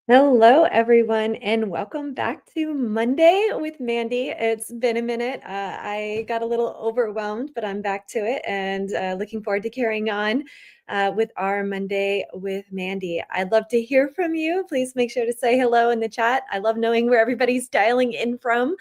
Hello, everyone, and welcome back to Monday with Mandy. It's been a minute. I got a little overwhelmed, but I'm back to it and looking forward to carrying on with our Monday with Mandy. I'd love to hear from you. Please make sure to say hello in the chat. I love knowing where everybody's dialing in from.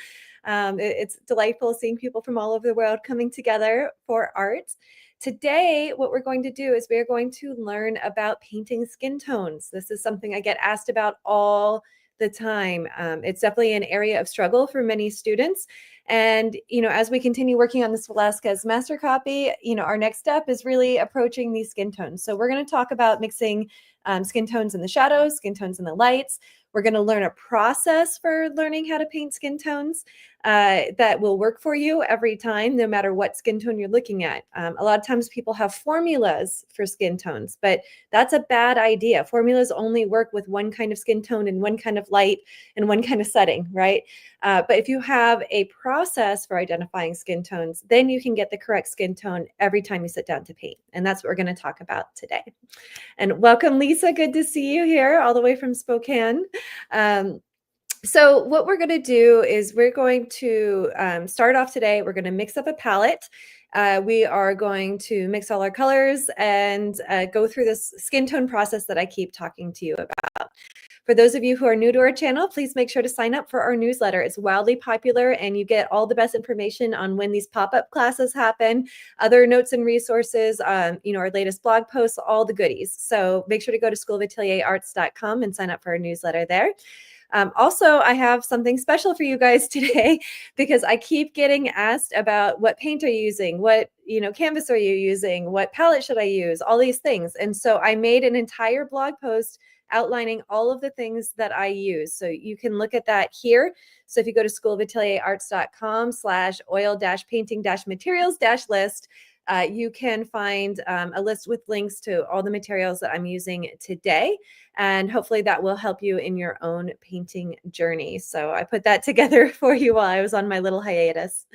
It's delightful seeing people from all over the world coming together for art. Today, what we're going to do is we're going to learn about painting skin tones. This is something I get asked about all the time. It's definitely an area of struggle for many students. And, as we continue working on this Velasquez master copy, our next step is really approaching these skin tones. So we're going to talk about mixing skin tones in the shadows, skin tones in the lights. We're going to learn a process for learning how to paint skin tones that will work for you every time, no matter what skin tone you're looking at. A lot of times people have formulas for skin tones, but that's a bad idea. Formulas only work with one kind of skin tone and one kind of light and one kind of setting, right? But if you have a process for identifying skin tones, then you can get the correct skin tone every time you sit down to paint. And that's what we're going to talk about today. And welcome, Lisa. Good to see you here all the way from Spokane. So what we're going to do is we're going to start off today. We're going to mix up a palette. We are going to mix all our colors and go through this skin tone process that I keep talking to you about. For those of you who are new to our channel, please make sure to sign up for our newsletter. It's wildly popular and you get all the best information on when these pop-up classes happen, other notes and resources, our latest blog posts, all the goodies. So make sure to go to schoolofatelierarts.com and sign up for our newsletter there. Also, I have something special for you guys today because I keep getting asked about what paint are you using, what canvas are you using, what palette should I use, all these things. And so I made an entire blog post outlining all of the things that I use. So you can look at that here. So if you go to schoolofatelierarts.com/oil-painting-materials-list, you can find a list with links to all the materials that I'm using today. And hopefully that will help you in your own painting journey. So I put that together for you while I was on my little hiatus.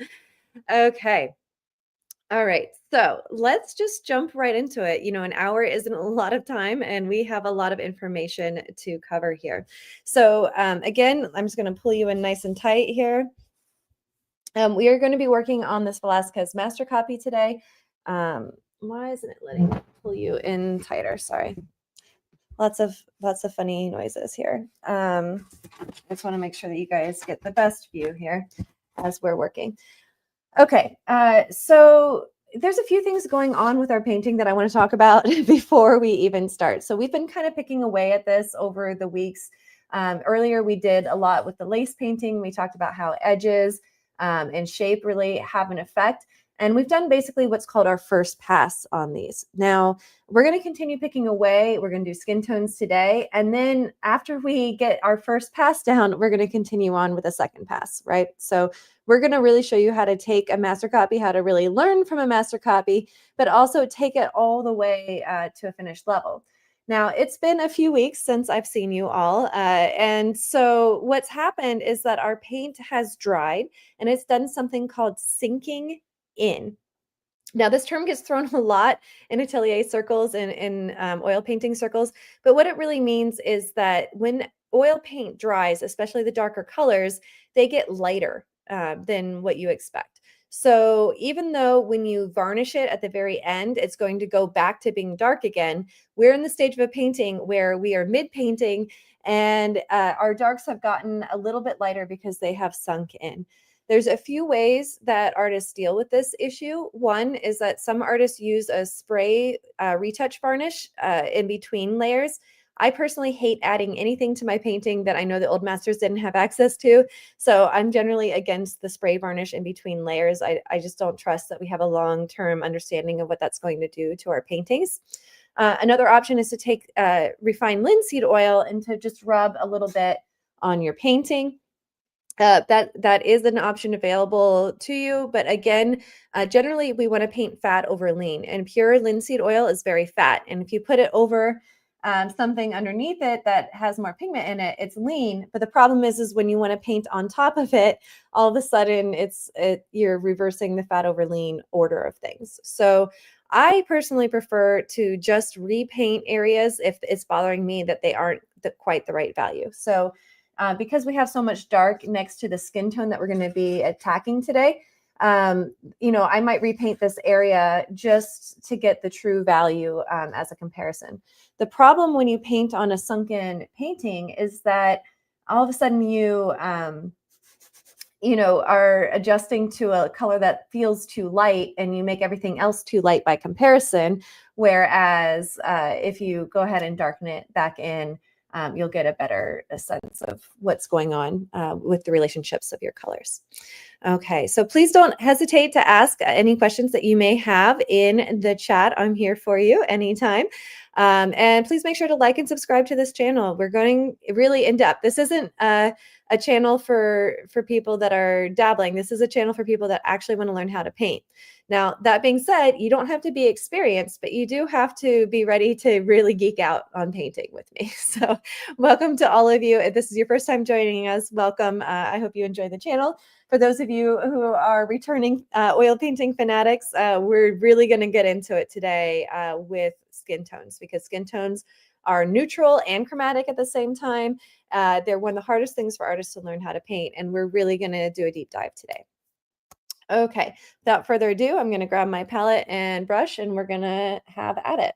Okay. All right. So let's just jump right into it. An hour isn't a lot of time, and we have a lot of information to cover here. So again, I'm just going to pull you in nice and tight here. We are going to be working on this Velasquez master copy today. Why isn't it letting me pull you in tighter? Sorry. Lots of funny noises here. I just want to make sure that you guys get the best view here as we're working. Okay, so there's a few things going on with our painting that I want to talk about before we even start. So we've been kind of picking away at this over the weeks. Earlier, we did a lot with the lace painting. We talked about how edges and shape really have an effect. And we've done basically what's called our first pass on these. Now, we're going to continue picking away. We're going to do skin tones today. And then after we get our first pass down, we're going to continue on with a second pass, right? So we're going to really show you how to take a master copy, how to really learn from a master copy, but also take it all the way to a finished level. Now, it's been a few weeks since I've seen you all. And so what's happened is that our paint has dried and it's done something called sinking in. Now, this term gets thrown a lot in atelier circles and in oil painting circles, but what it really means is that when oil paint dries, especially the darker colors, they get lighter than what you expect. So even though when you varnish it at the very end, it's going to go back to being dark again, we're in the stage of a painting where we are mid-painting and our darks have gotten a little bit lighter because they have sunk in. There's a few ways that artists deal with this issue. One is that some artists use a spray retouch varnish in between layers. I personally hate adding anything to my painting that I know the old masters didn't have access to. So I'm generally against the spray varnish in between layers. I just don't trust that we have a long-term understanding of what that's going to do to our paintings. Another option is to take refined linseed oil and to just rub a little bit on your painting. That is an option available to you. But again, generally we want to paint fat over lean, and pure linseed oil is very fat. And if you put it over something underneath it that has more pigment in it, it's lean. But the problem is when you want to paint on top of it, all of a sudden you're reversing the fat over lean order of things. So I personally prefer to just repaint areas if it's bothering me that they aren't quite the right value. So because we have so much dark next to the skin tone that we're going to be attacking today, I might repaint this area just to get the true value as a comparison. The problem when you paint on a sunken painting is that all of a sudden are adjusting to a color that feels too light and you make everything else too light by comparison. Whereas if you go ahead and darken it back in, you'll get a better sense of what's going on with the relationships of your colors. Okay, so please don't hesitate to ask any questions that you may have in the chat. I'm here for you anytime. And please make sure to like and subscribe to this channel. We're going really in depth. This isn't a channel for people that are dabbling. This is a channel for people that actually want to learn how to paint. Now, that being said, you don't have to be experienced, but you do have to be ready to really geek out on painting with me. So welcome to all of you. If this is your first time joining us, welcome. I hope you enjoy the channel. For those of you who are returning oil painting fanatics, we're really going to get into it today with skin tones, because skin tones are neutral and chromatic at the same time. They're one of the hardest things for artists to learn how to paint, and we're really going to do a deep dive today. Okay, without further ado, I'm going to grab my palette and brush, and we're going to have at it.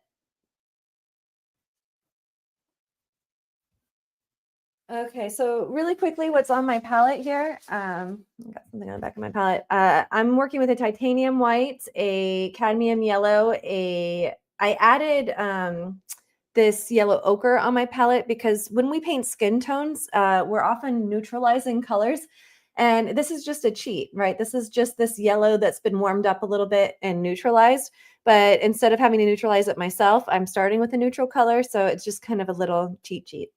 Okay, so really quickly, what's on my palette here? I've got something on the back of my palette. I'm working with a titanium white, a cadmium yellow, I added this yellow ochre on my palette because when we paint skin tones, we're often neutralizing colors. And this is just a cheat, right? This is just this yellow that's been warmed up a little bit and neutralized. But instead of having to neutralize it myself, I'm starting with a neutral color. So it's just kind of a little cheat sheet.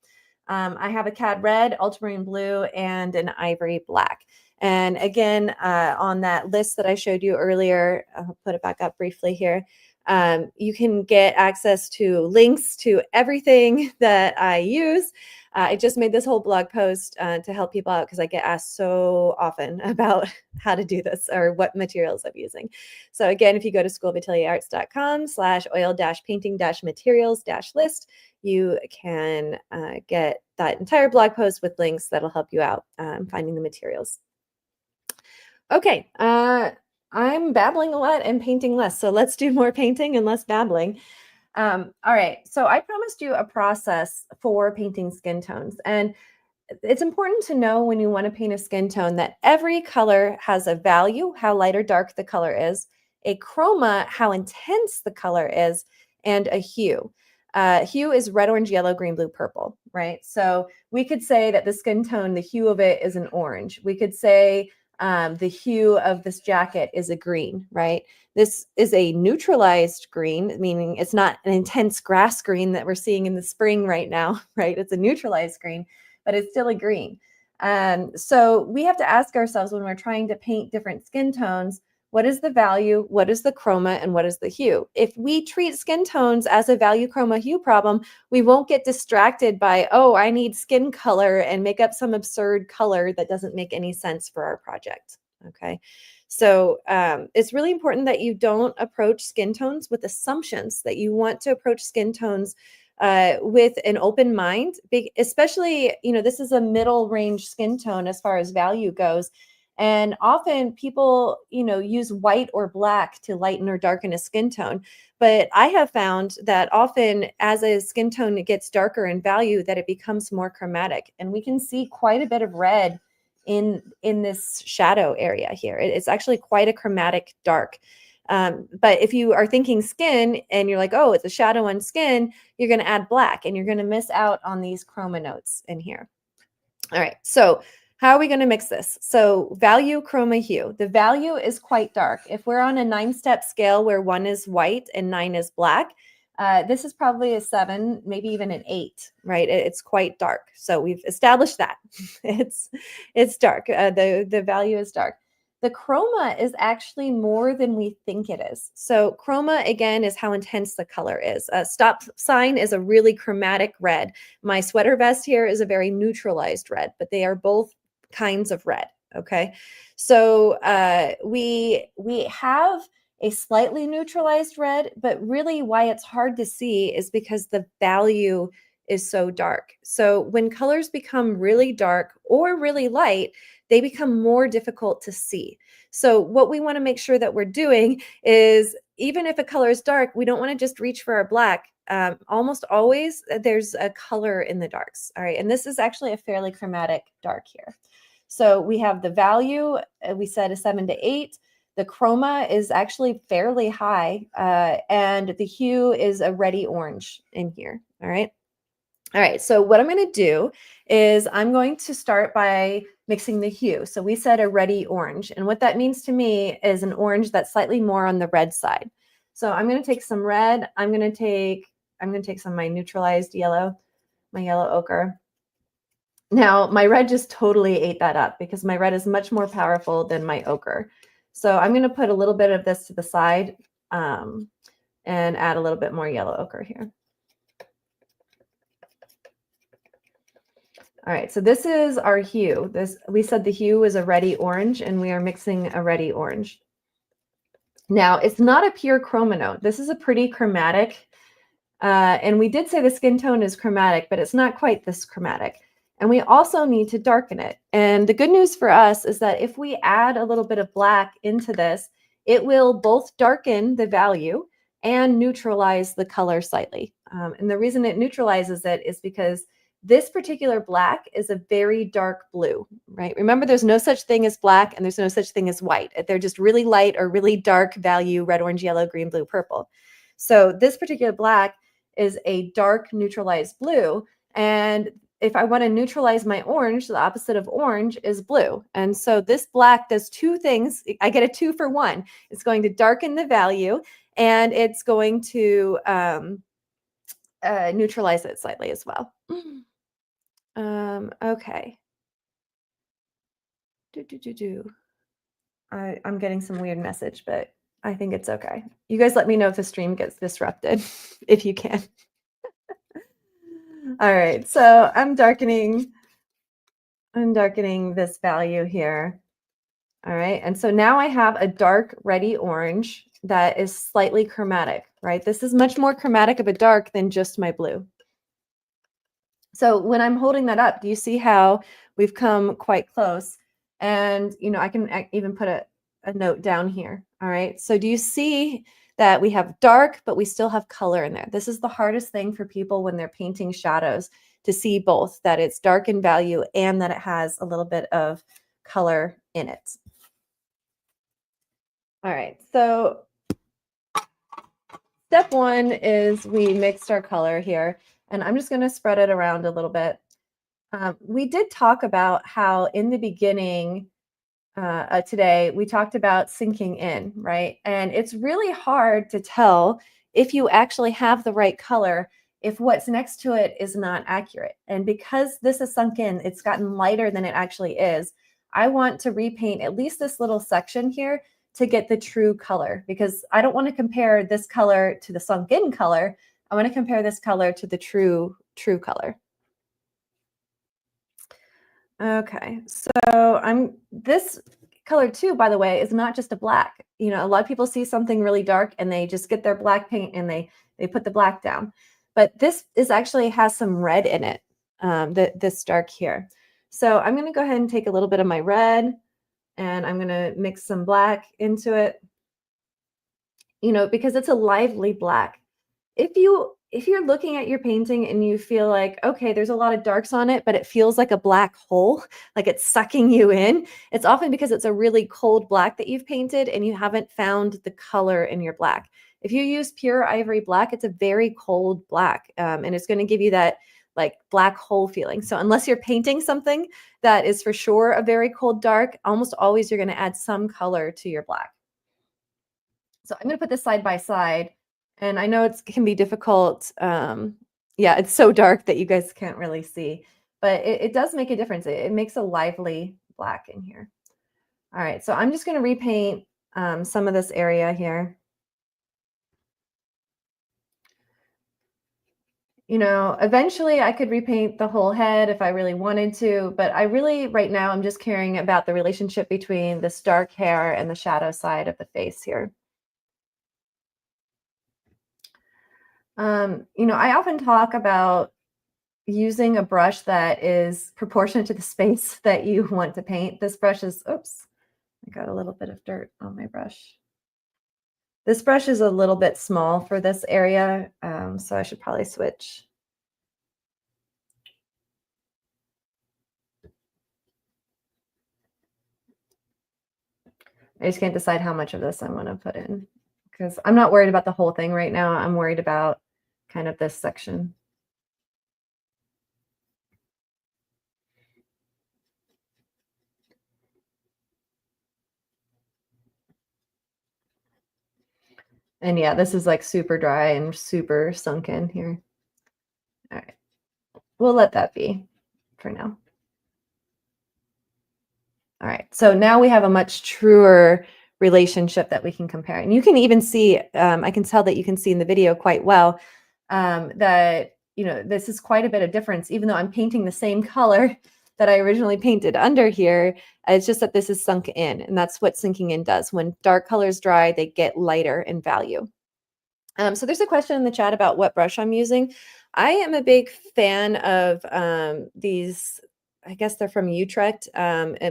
I have a cad red, ultramarine blue, and an ivory black. And again, on that list that I showed you earlier, I'll put it back up briefly here. You can get access to links to everything that I use. I just made this whole blog post to help people out because I get asked so often about how to do this or what materials I'm using. So again, if you go to schoolofatelierarts.com/oil-painting-materials-list, you can get that entire blog post with links that'll help you out finding the materials. Okay, I'm babbling a lot and painting less, so let's do more painting and less babbling. All right, so I promised you a process for painting skin tones, and it's important to know when you want to paint a skin tone that every color has a value, how light or dark the color is, a chroma, how intense the color is, and a hue. Hue is red, orange, yellow, green, blue, purple, right? So we could say that the skin tone, the hue of it is an orange. We could say the hue of this jacket is a green, right? This is a neutralized green, meaning it's not an intense grass green that we're seeing in the spring right now, right? It's a neutralized green, but it's still a green. So we have to ask ourselves when we're trying to paint different skin tones, what is the value, what is the chroma, and what is the hue? If we treat skin tones as a value, chroma, hue problem, we won't get distracted by, oh, I need skin color and make up some absurd color that doesn't make any sense for our project, okay? So it's really important that you don't approach skin tones with assumptions, that you want to approach skin tones with an open mind, especially, this is a middle range skin tone as far as value goes. And often people, use white or black to lighten or darken a skin tone. But I have found that often as a skin tone gets darker in value, that it becomes more chromatic. And we can see quite a bit of red in this shadow area here. It's actually quite a chromatic dark. But if you are thinking skin and you're like, oh, it's a shadow on skin, you're going to add black and you're going to miss out on these chroma notes in here. All right, so how are we going to mix this? So value, chroma, hue. The value is quite dark. If we're on a 9-step scale where 1 is white and 9 is black, this is probably a 7, maybe even an 8, right? It's quite dark. So we've established that it's dark. The value is dark. The chroma is actually more than we think it is. So chroma, again, is how intense the color is. Stop sign is a really chromatic red. My sweater vest here is a very neutralized red, but they are both kinds of red, okay? So we have a slightly neutralized red, but really why it's hard to see is because the value is so dark. So when colors become really dark or really light, they become more difficult to see. So what we want to make sure that we're doing is even if a color is dark, we don't want to just reach for our black. Almost always there's a color in the darks. All right. And this is actually a fairly chromatic dark here. So we have the value, we said a 7 to 8. The chroma is actually fairly high, and the hue is a reddy orange in here. All right. All right. So what I'm going to do is I'm going to start by mixing the hue. So we said a reddy orange. And what that means to me is an orange that's slightly more on the red side. So I'm going to take some red. I'm going to take some of my neutralized yellow, my yellow ochre. Now, my red just totally ate that up because my red is much more powerful than my ochre. So I'm going to put a little bit of this to the side and add a little bit more yellow ochre here. All right, so this is our hue. We said the hue was a reddy orange, and we are mixing a reddy orange. Now, it's not a pure chroma note. This is a pretty chromatic, and we did say the skin tone is chromatic, but it's not quite this chromatic. And we also need to darken it. And the good news for us is that if we add a little bit of black into this, it will both darken the value and neutralize the color slightly. And the reason it neutralizes it is because this particular black is a very dark blue, right? Remember, there's no such thing as black and there's no such thing as white. They're just really light or really dark value, red, orange, yellow, green, blue, purple. So this particular black is a dark neutralized blue. And if I want to neutralize my orange, the opposite of orange is blue. And so this black does two things. I get a 2 for 1. It's going to darken the value and it's going to neutralize it slightly as well. Okay. I'm getting some weird message, but I think it's okay. You guys let me know if the stream gets disrupted, if you can. All right, so I'm darkening this value here. All right, and so now I have a dark reddy orange that is slightly chromatic, right? This is much more chromatic of a dark than just my blue. So when I'm holding that up, do you see how we've come quite close? And, you know, I can even put a note down here. All right. So do you see that we have dark, but we still have color in there? This is the hardest thing for people when they're painting shadows, to see both, that it's dark in value and that it has a little bit of color in it. All right. So step 1 is we mixed our color here. And I'm just going to spread it around a little bit. We did talk about how in the beginning today, we talked about sinking in, right? And it's really hard to tell if you actually have the right color if what's next to it is not accurate. And because this is sunk in, it's gotten lighter than it actually is. I want to repaint at least this little section here to get the true color, because I don't want to compare this color to the sunk in color. I want to compare this color to the true color. Okay, so this color too, by the way, is not just a black. You know, a lot of people see something really dark and they just get their black paint and they put the black down. But this is actually has some red in it, this dark here. So I'm going to go ahead and take a little bit of my red and I'm going to mix some black into it, you know, because it's a lively black. If you're looking at your painting and you feel like, okay, there's a lot of darks on it, but it feels like a black hole, like it's sucking you in, it's often because it's a really cold black that you've painted and you haven't found the color in your black. If you use pure ivory black, it's a very cold black, and it's going to give you that like black hole feeling. So unless you're painting something that is for sure a very cold dark, almost always you're going to add some color to your black. So I'm going to put this side by side. And I know it can be difficult. Yeah, it's so dark that you guys can't really see, but it does make a difference. It makes a lively black in here. All right, so I'm just going to repaint some of this area here. You know, eventually I could repaint the whole head if I really wanted to, but I really, right now, I'm just caring about the relationship between this dark hair and the shadow side of the face here. I often talk about using a brush that is proportionate to the space that you want to paint. This brush is, oops, I got a little bit of dirt on my brush. This brush is a little bit small for this area, so I should probably switch. I just can't decide how much of this I want to put in because I'm not worried about the whole thing right now. I'm worried about kind of this section. And yeah, this is like super dry and super sunken here. All right, we'll let that be for now. All right, so now we have a much truer relationship that we can compare. And you can even see, I can tell that you can see in the video quite well that, this is quite a bit of difference, even though I'm painting the same color that I originally painted under here. It's just that this is sunk in, and that's what sinking in does. When dark colors dry, they get lighter in value. So there's a question in the chat about what brush I'm using. I am a big fan of these, I guess they're from Utrecht,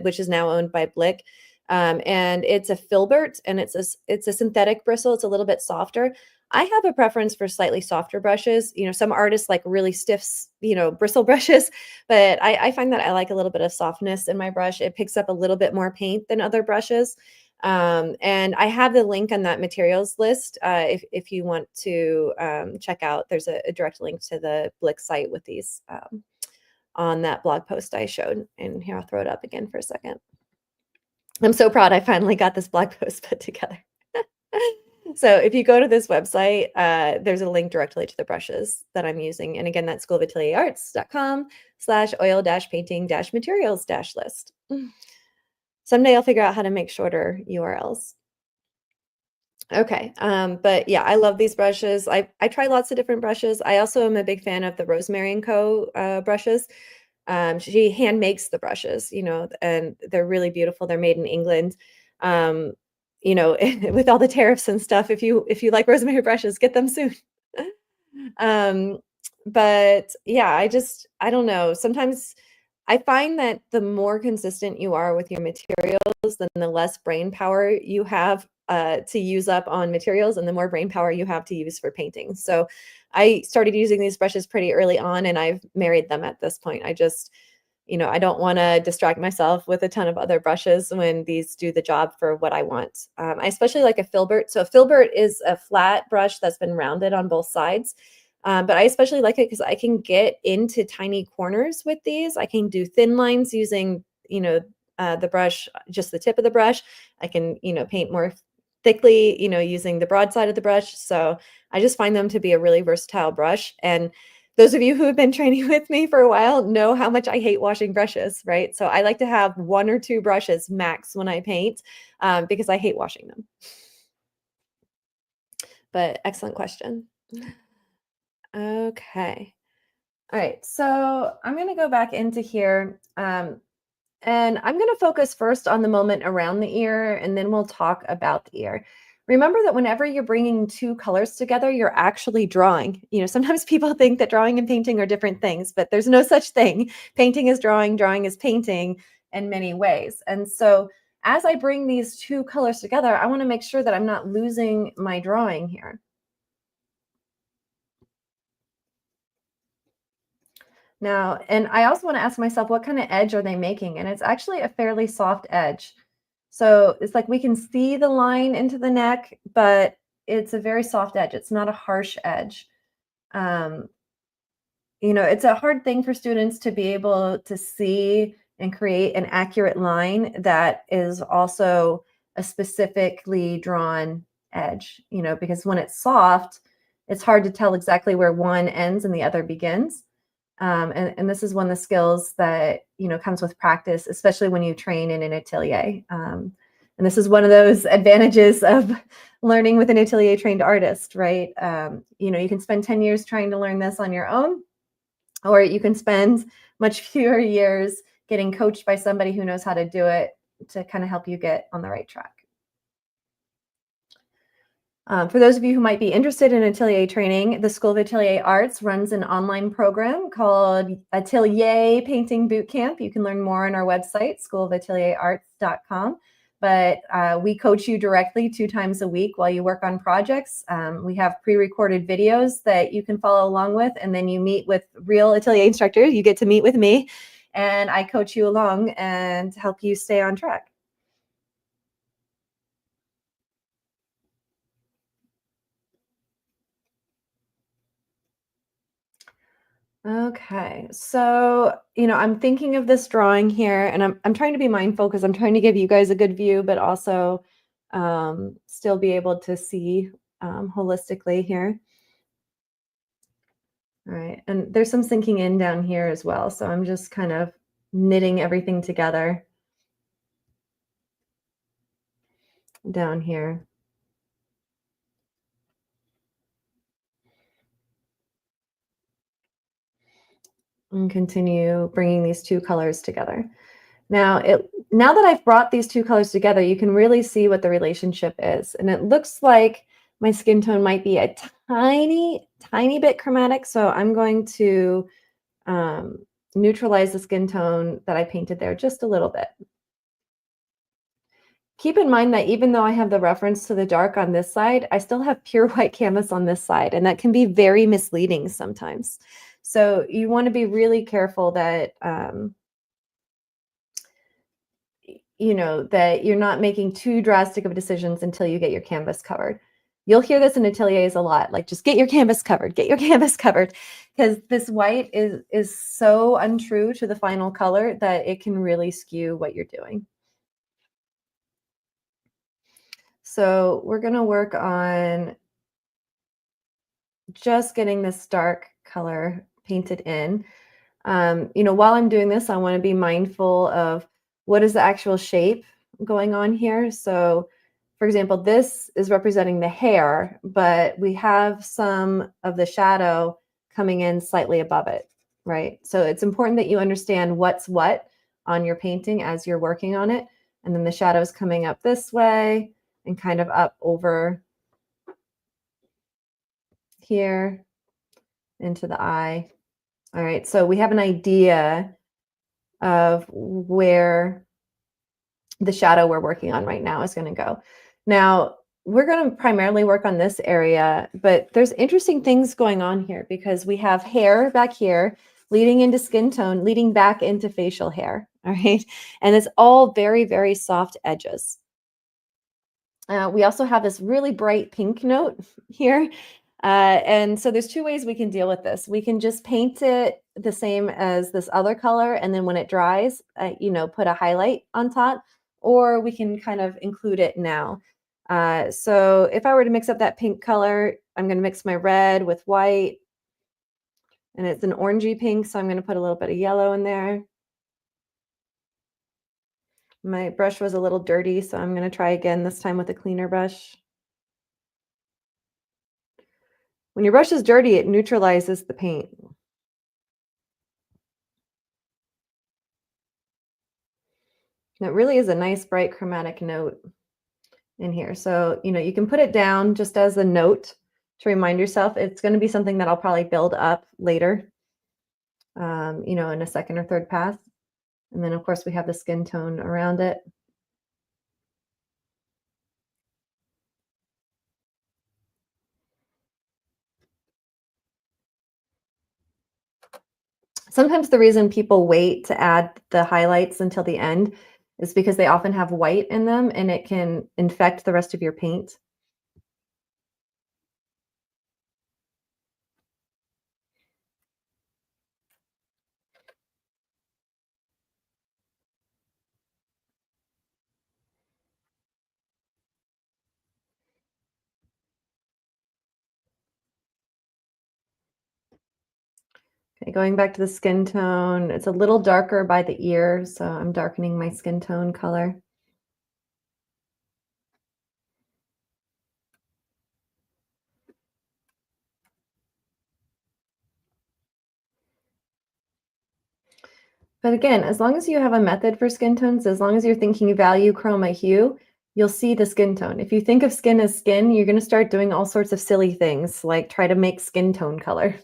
which is now owned by Blick. And it's a filbert, and it's a synthetic bristle. It's a little bit softer. I have a preference for slightly softer brushes. Some artists like really stiff, bristle brushes, but I find that I like a little bit of softness in my brush. It picks up a little bit more paint than other brushes. And I have the link on that materials list if you want to check out. There's a direct link to the Blick site with these on that blog post I showed. And here, I'll throw it up again for a second. I'm so proud I finally got this blog post put together. So if you go to this website, there's a link directly to the brushes that I'm using. And again, that's schoolofatelierarts.com/oil-painting-materials-list. Someday I'll figure out how to make shorter URLs. Okay, but yeah, I love these brushes. I try lots of different brushes. I also am a big fan of the Rosemary & Co. Brushes. She hand makes the brushes, and they're really beautiful. They're made in England. With all the tariffs and stuff, if you like Rosemary brushes, get them soon. Um, but yeah, I don't know. Sometimes I find that the more consistent you are with your materials, then the less brain power you have to use up on materials, and the more brain power you have to use for painting. So I started using these brushes pretty early on, and I've married them at this point. I don't want to distract myself with a ton of other brushes when these do the job for what I want. I especially like a filbert. So a filbert is a flat brush that's been rounded on both sides. But I especially like it because I can get into tiny corners with these. I can do thin lines using, the brush, just the tip of the brush. I can, paint more thickly, using the broad side of the brush. So I just find them to be a really versatile brush. And those of you who have been training with me for a while know how much I hate washing brushes, right? So I like to have 1 or 2 brushes max when I paint because I hate washing them. But excellent question. Okay. All right. So I'm going to go back into here and I'm going to focus first on the moment around the ear, and then we'll talk about the ear. Remember that whenever you're bringing 2 colors together, you're actually drawing. Sometimes people think that drawing and painting are different things, but there's no such thing. Painting is drawing is painting in many ways. And so as I bring these 2 colors together, I want to make sure that I'm not losing my drawing here. Now, and I also want to ask myself, what kind of edge are they making? And it's actually a fairly soft edge. So it's like we can see the line into the neck, but it's a very soft edge. It's not a harsh edge. It's a hard thing for students to be able to see and create an accurate line that is also a specifically drawn edge, because when it's soft, it's hard to tell exactly where one ends and the other begins. And this is one of the skills that, comes with practice, especially when you train in an atelier. And this is one of those advantages of learning with an atelier trained artist, right? You can spend 10 years trying to learn this on your own, or you can spend much fewer years getting coached by somebody who knows how to do it to kind of help you get on the right track. For those of you who might be interested in atelier training, the School of Atelier Arts runs an online program called Atelier Painting Bootcamp. You can learn more on our website, schoolofatelierarts.com. But we coach you directly 2 times a week while you work on projects. We have pre-recorded videos that you can follow along with, and then you meet with real atelier instructors. You get to meet with me, and I coach you along and help you stay on track. Okay. So, I'm thinking of this drawing here and I'm trying to be mindful because I'm trying to give you guys a good view, but also still be able to see holistically here. All right. And there's some sinking in down here as well. So I'm just kind of knitting everything together down here. And continue bringing these two colors together. Now that I've brought these two colors together, you can really see what the relationship is. And it looks like my skin tone might be a tiny, tiny bit chromatic. So I'm going to neutralize the skin tone that I painted there just a little bit. Keep in mind that even though I have the reference to the dark on this side, I still have pure white canvas on this side, and that can be very misleading sometimes. So you want to be really careful that that you're not making too drastic of decisions until you get your canvas covered. You'll hear this in ateliers a lot, like just get your canvas covered, get your canvas covered, because this white is so untrue to the final color that it can really skew what you're doing. So we're going to work on just getting this dark color painted in. While I'm doing this, I want to be mindful of what is the actual shape going on here. So, for example, this is representing the hair, but we have some of the shadow coming in slightly above it, right? So it's important that you understand what's what on your painting as you're working on it. And then the shadow is coming up this way and kind of up over here into the eye. All right, so we have an idea of where the shadow we're working on right now is going to go. Now, we're going to primarily work on this area, but there's interesting things going on here because we have hair back here leading into skin tone, leading back into facial hair. All right, and it's all very, very soft edges. We also have this really bright pink note here. And so there's 2 ways we can deal with this. We can just paint it the same as this other color, and then when it dries, put a highlight on top, or we can kind of include it now. So if I were to mix up that pink color, I'm going to mix my red with white, and it's an orangey pink, so I'm going to put a little bit of yellow in there. My brush was a little dirty, so I'm going to try again, this time with a cleaner brush. When your brush is dirty, it neutralizes the paint. And it really is a nice bright chromatic note in here. So, you can put it down just as a note to remind yourself. It's going to be something that I'll probably build up later, in a second or third pass. And then, of course, we have the skin tone around it. Sometimes the reason people wait to add the highlights until the end is because they often have white in them and it can infect the rest of your paint. Okay, going back to the skin tone, it's a little darker by the ear, so I'm darkening my skin tone color. But again, as long as you have a method for skin tones, as long as you're thinking value, chroma, hue, you'll see the skin tone. If you think of skin as skin, you're going to start doing all sorts of silly things, like try to make skin tone color.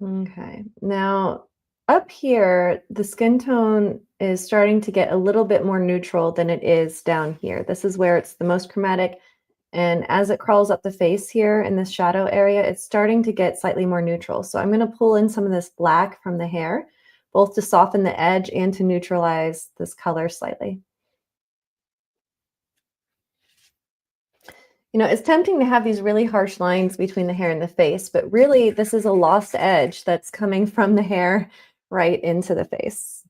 Okay. Now, up here, the skin tone is starting to get a little bit more neutral than it is down here. This is where it's the most chromatic. And as it crawls up the face here in this shadow area, it's starting to get slightly more neutral. So I'm going to pull in some of this black from the hair, both to soften the edge and to neutralize this color slightly. You know, it's tempting to have these really harsh lines between the hair and the face, but really this is a lost edge that's coming from the hair right into the face.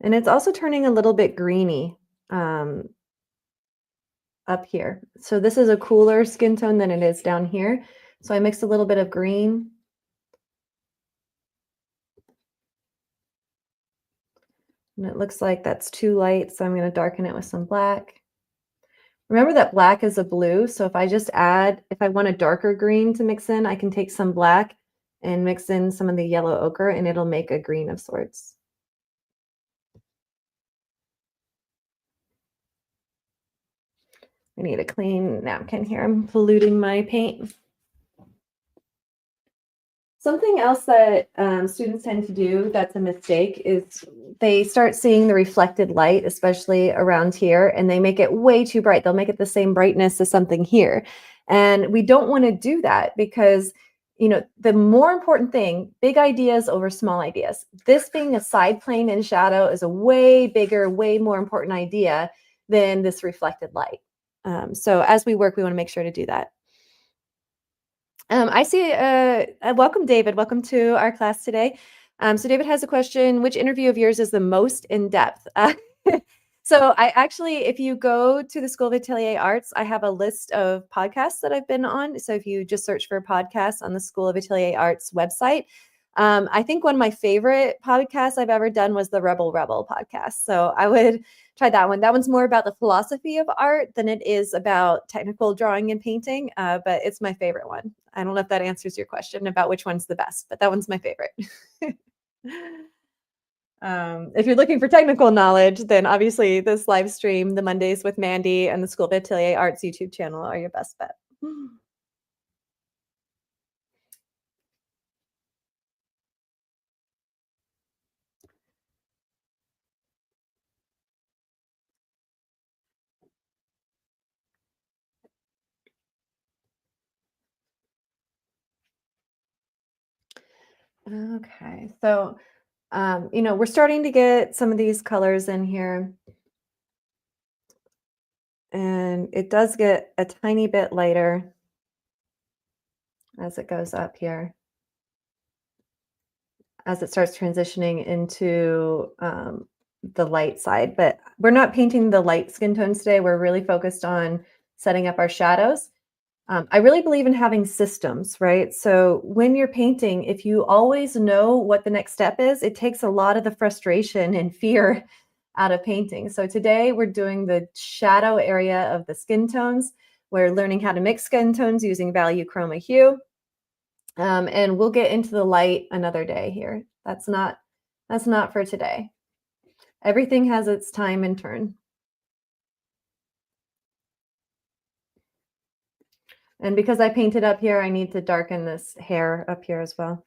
And it's also turning a little bit greeny um, up here. So this is a cooler skin tone than it is down here. So I mixed a little bit of green. And it looks like that's too light, so I'm going to darken it with some black. Remember that black is a blue, so if I just add, if I want a darker green to mix in, I can take some black and mix in some of the yellow ochre, and it'll make a green of sorts. I need a clean napkin here. I'm polluting my paint. Something else that students tend to do that's a mistake is they start seeing the reflected light, especially around here, and they make it way too bright. They'll make it the same brightness as something here. And we don't want to do that because, you know, the more important thing, big ideas over small ideas. This being a side plane in shadow is a way bigger, way more important idea than this reflected light. So as we work, we want to make sure to do that. I see, welcome, David. Welcome to our class today. So David has a question, which interview of yours is the most in-depth? So I actually, if you go to the School of Atelier Arts, I have a list of podcasts that I've been on. So if you just search for podcasts on the School of Atelier Arts website, I think one of my favorite podcasts I've ever done was the Rebel Rebel podcast. So I would try that one. That one's more about the philosophy of art than it is about technical drawing and painting, but it's my favorite one. I don't know if that answers your question about which one's the best, but that one's my favorite. If you're looking for technical knowledge, then obviously this live stream, the Mondays with Mandy and the School of Atelier Arts YouTube channel are your best bet. Okay, so you know, we're starting to get some of these colors in here, and it does get a tiny bit lighter as it goes up here, as it starts transitioning into the light side. But we're not painting the light skin tones today. We're really focused on setting up our shadows. I really believe in having systems, right? So when you're painting, if you always know what the next step is, it takes a lot of the frustration and fear out of painting. So today we're doing the shadow area of the skin tones. We're learning how to mix skin tones using value chroma hue. And we'll get into the light another day here. That's not for today. Everything has its time and turn. And because I painted up here, I need to darken this hair up here as well.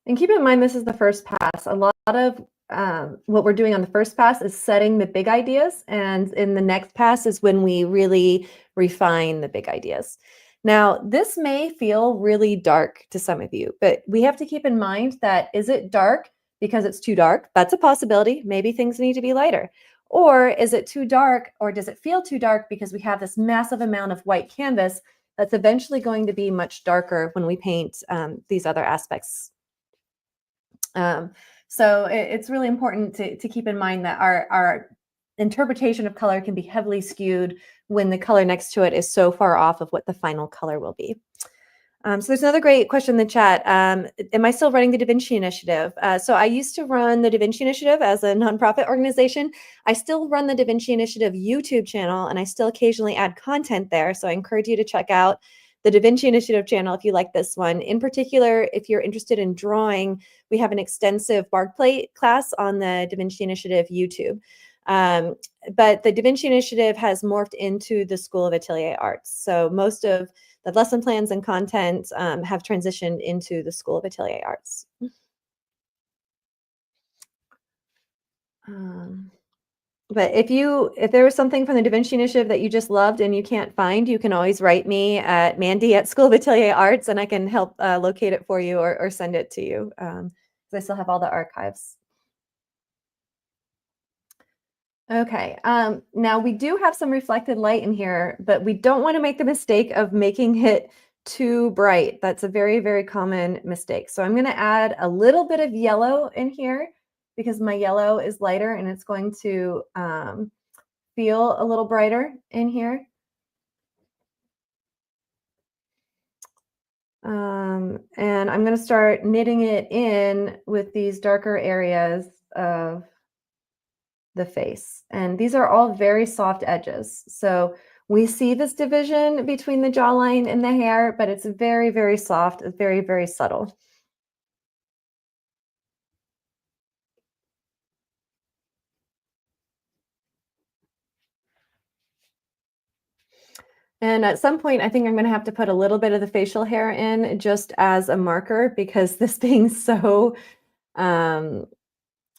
And keep in mind, this is the first pass. A lot of what we're doing on the first pass is setting the big ideas. And in the next pass is when we really refine the big ideas. Now, this may feel really dark to some of you, but we have to keep in mind that is it dark because it's too dark? That's a possibility. Maybe things need to be lighter. Or is it too dark, or does it feel too dark because we have this massive amount of white canvas that's eventually going to be much darker when we paint these other aspects. Um, so it's really important to keep in mind that our interpretation of color can be heavily skewed when the color next to it is so far off of what the final color will be. So there's another great question in the chat. Am I still running the Da Vinci Initiative? So I used to run the Da Vinci Initiative as a nonprofit organization. I still run the Da Vinci Initiative YouTube channel, and I still occasionally add content there. So I encourage you to check out the Da Vinci Initiative channel if you like this one. In particular, if you're interested in drawing, we have an extensive bark plate class on the Da Vinci Initiative YouTube. But the Da Vinci Initiative has morphed into the School of Atelier Arts. So most of the lesson plans and content have transitioned into the School of Atelier Arts. Um, but if there was something from the Da Vinci Initiative that you just loved and you can't find, you can always write me at Mandy at School of Atelier Arts, and I can help locate it for you or send it to you. 'Cause I still have all the archives. Okay. Now we do have some reflected light in here, but we don't want to make the mistake of making it too bright. That's a very, very common mistake. So I'm going to add a little bit of yellow in here because my yellow is lighter and it's going to feel a little brighter in here. And I'm going to start knitting it in with these darker areas of the face. And these are all very soft edges. So we see this division between the jawline and the hair, but it's very, very soft. It's very, very subtle. And at some point, I think I'm going to have to put a little bit of the facial hair in just as a marker because this being um,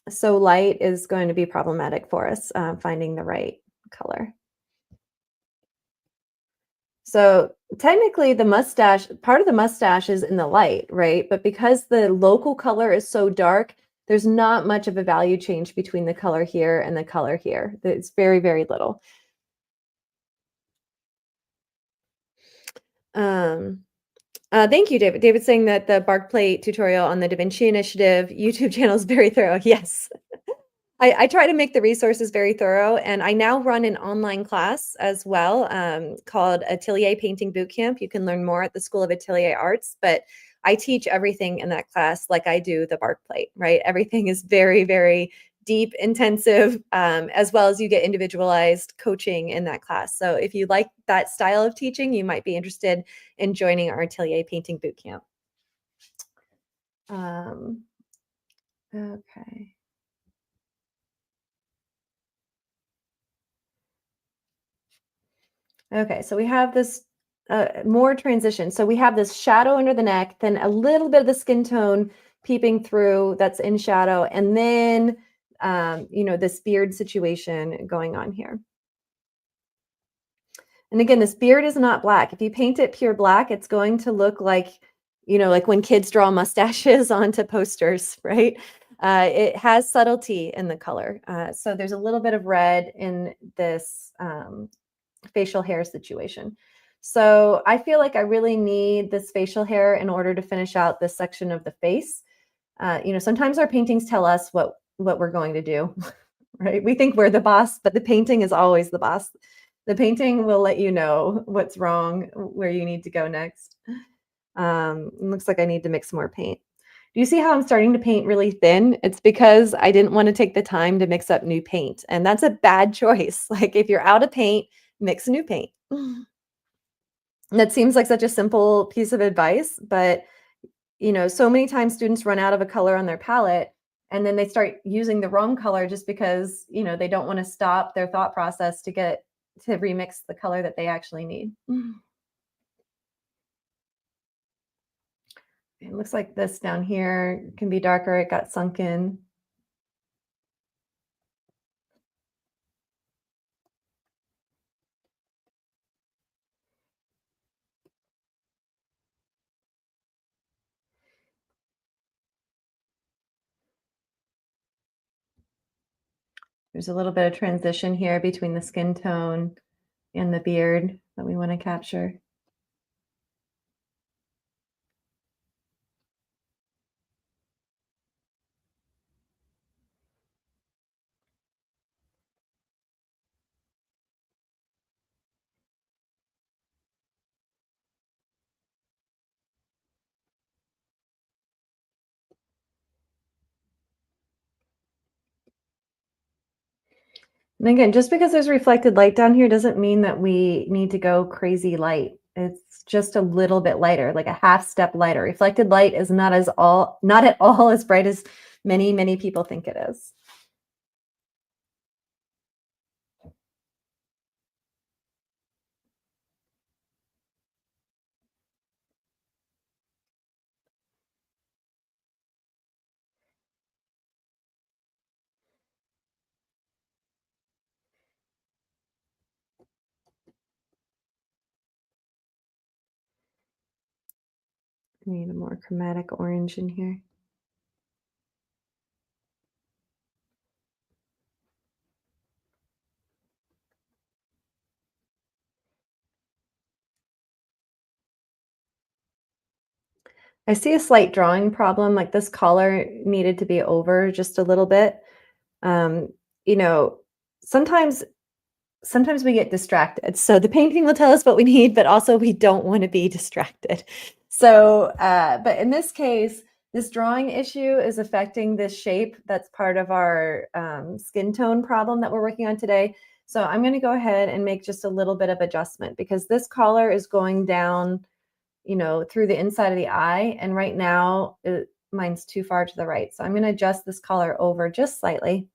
so light is going to be problematic for us finding the right color. So technically the mustache, part of the mustache is in the light, right? But because the local color is so dark, there's not much of a value change between the color here and the color here. It's very, very little. Um, Thank you, David. David's saying that the bark plate tutorial on the Da Vinci Initiative YouTube channel is very thorough. Yes. I try to make the resources very thorough, and I now run an online class as well called Atelier Painting Bootcamp. You can learn more at the School of Atelier Arts, but I teach everything in that class like I do the bark plate, right? Everything is very, very deep, intensive, as well as you get individualized coaching in that class. So if you like that style of teaching, you might be interested in joining our Atelier Painting Bootcamp. Okay. Okay, so we have this more transition. So we have this shadow under the neck, then a little bit of the skin tone peeping through that's in shadow, and then this beard situation going on here. And again, this beard is not black. If you paint it pure black, it's going to look like, like when kids draw mustaches onto posters, right? It has subtlety in the color. So there's a little bit of red in this facial hair situation. So I feel like I really need this facial hair in order to finish out this section of the face. Sometimes our paintings tell us what we're going to do, right? We think we're the boss, but the painting is always the boss. The painting will let you know what's wrong, where you need to go next. It looks like I need to mix more paint. Do you see how I'm starting to paint really thin? It's because I didn't want to take the time to mix up new paint. And that's a bad choice. Like if you're out of paint, mix new paint. That seems like such a simple piece of advice, but so many times students run out of a color on their palette and then they start using the wrong color just because, they don't want to stop their thought process to get to remix the color that they actually need. It looks like this down here can be darker. It got sunk in. There's a little bit of transition here between the skin tone and the beard that we want to capture. And again, just because there's reflected light down here doesn't mean that we need to go crazy light. It's just a little bit lighter, like a half step lighter. Reflected light is not at all as bright as many people think it is. Need a more chromatic orange in here. I see a slight drawing problem, like this collar needed to be over just a little bit. Um, you know, sometimes sometimes we get distracted. So the painting will tell us what we need, but also we don't want to be distracted. So, but in this case, this drawing issue is affecting this shape that's part of our skin tone problem that we're working on today. So I'm going to go ahead and make just a little bit of adjustment because this collar is going down, through the inside of the eye. And right now, mine's too far to the right. So I'm going to adjust this collar over just slightly.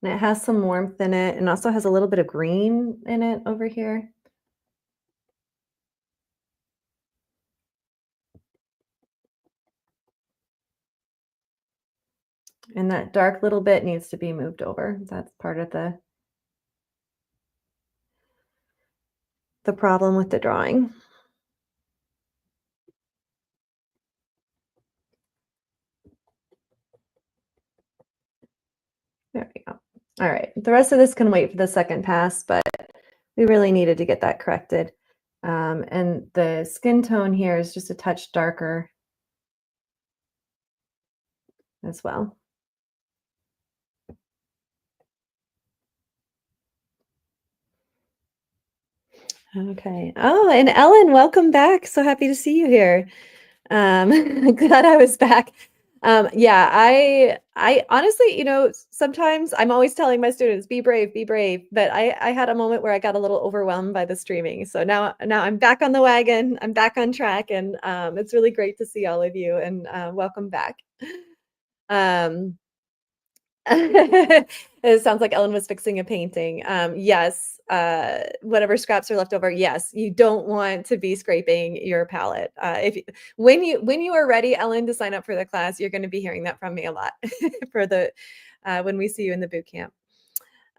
And it has some warmth in it and also has a little bit of green in it over here. And that dark little bit needs to be moved over. That's part of the problem with the drawing. There we go. All right. The rest of this can wait for the second pass, but we really needed to get that corrected. And the skin tone here is just a touch darker as well. Okay. Oh, and Ellen, welcome back. So happy to see you here. Glad I was back. Yeah, I honestly, sometimes I'm always telling my students, be brave. But I had a moment where I got a little overwhelmed by the streaming. So now I'm back on the wagon. I'm back on track, and it's really great to see all of you. And welcome back. Um, it sounds like Ellen was fixing a painting. Yes, whatever scraps are left over. Yes, you don't want to be scraping your palette. If when you are ready, Ellen, to sign up for the class, you're going to be hearing that from me a lot for the when we see you in the boot camp.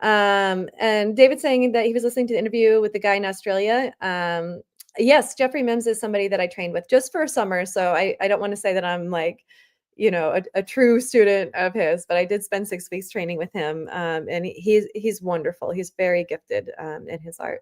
And David saying that he was listening to the interview with the guy in Australia. Yes, Jeffrey Mims is somebody that I trained with just for a summer. So I don't want to say that I'm like, a true student of his, but I did spend 6 weeks training with him. And he's wonderful. He's very gifted in his art.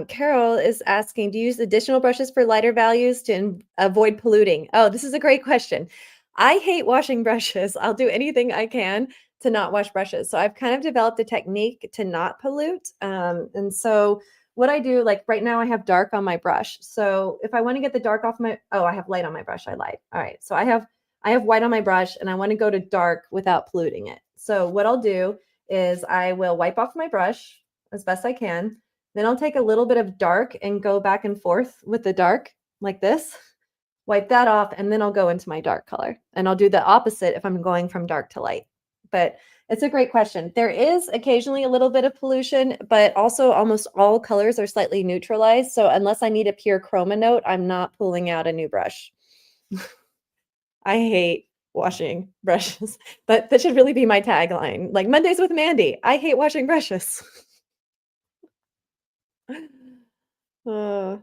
Carol is asking, do you use additional brushes for lighter values to avoid polluting? Oh, this is a great question. I hate washing brushes. I'll do anything I can to not wash brushes. So I've kind of developed a technique to not pollute. And so what I do, like right now I have dark on my brush. So if I want to get the dark off I have light on my brush. I lied. All right. So I have white on my brush and I want to go to dark without polluting it. So what I'll do is I will wipe off my brush as best I can. Then I'll take a little bit of dark and go back and forth with the dark like this, wipe that off, and then I'll go into my dark color. And I'll do the opposite if I'm going from dark to light. But it's a great question. There is occasionally a little bit of pollution, but also almost all colors are slightly neutralized. So unless I need a pure chroma note, I'm not pulling out a new brush. I hate washing brushes. But that should really be my tagline, like, "Mondays with Mandy, I hate washing brushes." Uh.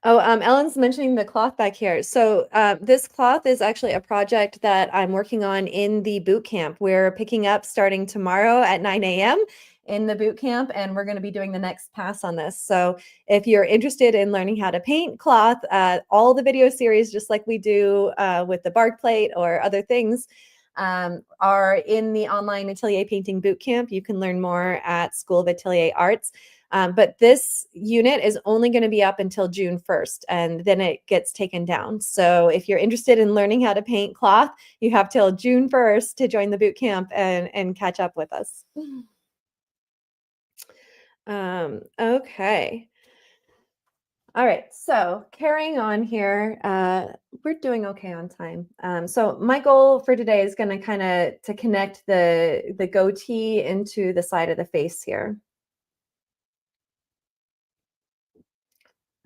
Oh, Ellen's mentioning the cloth back here. So, this cloth is actually a project that I'm working on in the boot camp. We're picking up starting tomorrow at 9 a.m. in the boot camp, and we're going to be doing the next pass on this. So, if you're interested in learning how to paint cloth, all the video series, just like we do with the bark plate or other things, are in the online Atelier Painting Boot Camp. You can learn more at School of Atelier Arts. But this unit is only going to be up until June 1st, and then it gets taken down. So if you're interested in learning how to paint cloth, you have till June 1st to join the boot camp and catch up with us. Okay. All right. So carrying on here, we're doing okay on time. So my goal for today is going to kind of to connect the goatee into the side of the face here.